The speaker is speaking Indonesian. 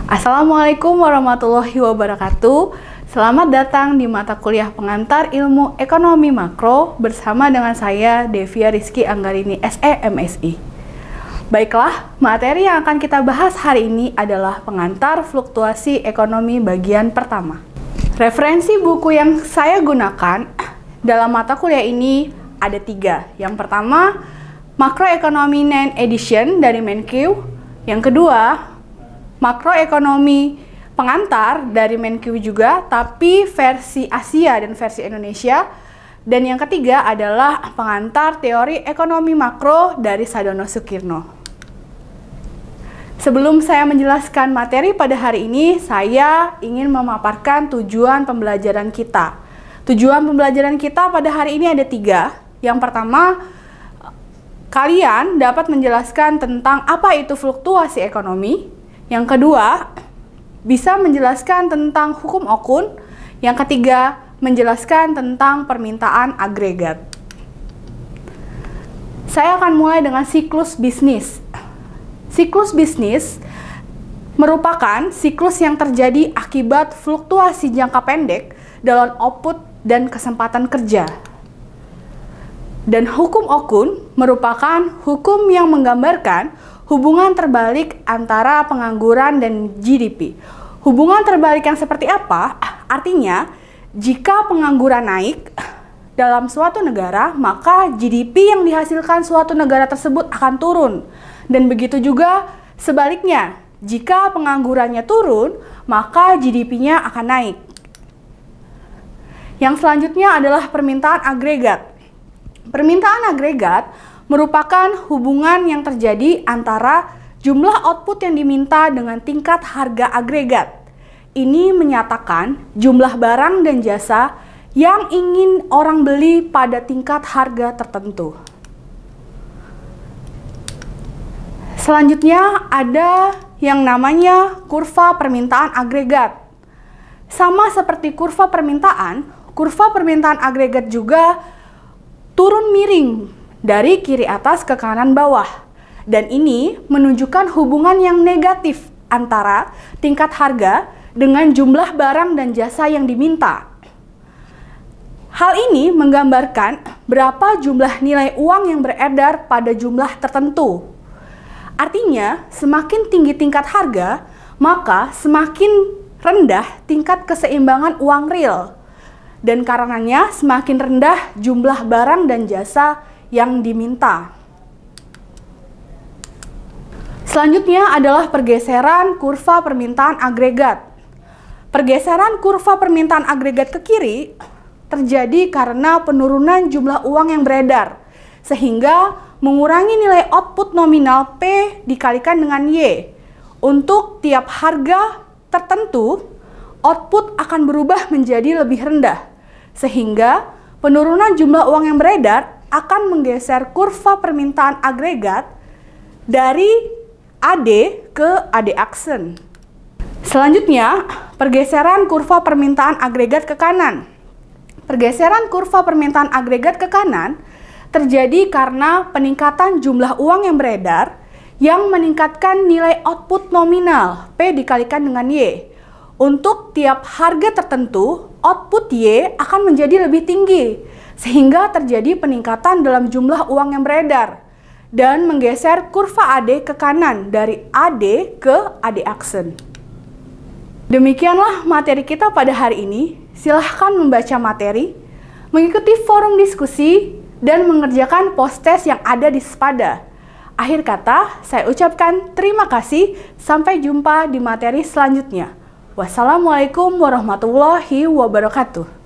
Assalamualaikum warahmatullahi wabarakatuh. Selamat datang di mata kuliah pengantar ilmu ekonomi makro bersama dengan saya Devia Rizky Anggarini SE MSI. Baiklah, materi yang akan kita bahas hari ini adalah pengantar fluktuasi ekonomi bagian pertama. Referensi buku yang saya gunakan dalam mata kuliah ini ada 3. Yang pertama, Makroekonomi 9 Edition dari Menkyu. Yang kedua, Makroekonomi pengantar dari Menkyu juga, tapi versi Asia dan versi Indonesia. Dan yang ketiga adalah pengantar teori ekonomi makro dari Sadono Sukirno. Sebelum saya menjelaskan materi pada hari ini, saya ingin memaparkan tujuan pembelajaran kita. Tujuan pembelajaran kita pada hari ini ada 3. Yang pertama, kalian dapat menjelaskan tentang apa itu fluktuasi ekonomi. Yang kedua, bisa menjelaskan tentang hukum Okun. Yang ketiga, menjelaskan tentang permintaan agregat. Saya akan mulai dengan siklus bisnis. Siklus bisnis merupakan siklus yang terjadi akibat fluktuasi jangka pendek dalam output dan kesempatan kerja. Dan hukum Okun merupakan hukum yang menggambarkan hubungan terbalik antara pengangguran dan GDP. Hubungan terbalik yang seperti apa? Artinya, jika pengangguran naik dalam suatu negara, maka GDP yang dihasilkan suatu negara tersebut akan turun. Dan begitu juga sebaliknya, jika penganggurannya turun, maka GDP-nya akan naik. Yang selanjutnya adalah permintaan agregat. Permintaan agregat merupakan hubungan yang terjadi antara jumlah output yang diminta dengan tingkat harga agregat. Ini menyatakan jumlah barang dan jasa yang ingin orang beli pada tingkat harga tertentu. Selanjutnya ada yang namanya kurva permintaan agregat. Sama seperti kurva permintaan agregat juga turun miring dari kiri atas ke kanan bawah. Dan ini menunjukkan hubungan yang negatif antara tingkat harga dengan jumlah barang dan jasa yang diminta. Hal ini menggambarkan berapa jumlah nilai uang yang beredar pada jumlah tertentu. Artinya, semakin tinggi tingkat harga, maka semakin rendah tingkat keseimbangan uang real. Dan karenanya semakin rendah jumlah barang dan jasa yang diminta. Selanjutnya adalah pergeseran kurva permintaan agregat. Pergeseran kurva permintaan agregat ke kiri terjadi karena penurunan jumlah uang yang beredar, sehingga mengurangi nilai output nominal P dikalikan dengan Y. Untuk tiap harga tertentu, output akan berubah menjadi lebih rendah, sehingga penurunan jumlah uang yang beredar akan menggeser kurva permintaan agregat dari AD ke AD aksen. Selanjutnya, pergeseran kurva permintaan agregat ke kanan. Pergeseran kurva permintaan agregat ke kanan terjadi karena peningkatan jumlah uang yang beredar yang meningkatkan nilai output nominal P dikalikan dengan Y. Untuk tiap harga tertentu, output Y akan menjadi lebih tinggi, sehingga terjadi peningkatan dalam jumlah uang yang beredar dan menggeser kurva AD ke kanan dari AD ke AD aksen. Demikianlah materi kita pada hari ini. Silahkan membaca materi, mengikuti forum diskusi, dan mengerjakan post-test yang ada di Sepada. Akhir kata, saya ucapkan terima kasih. Sampai jumpa di materi selanjutnya. Wassalamualaikum warahmatullahi wabarakatuh.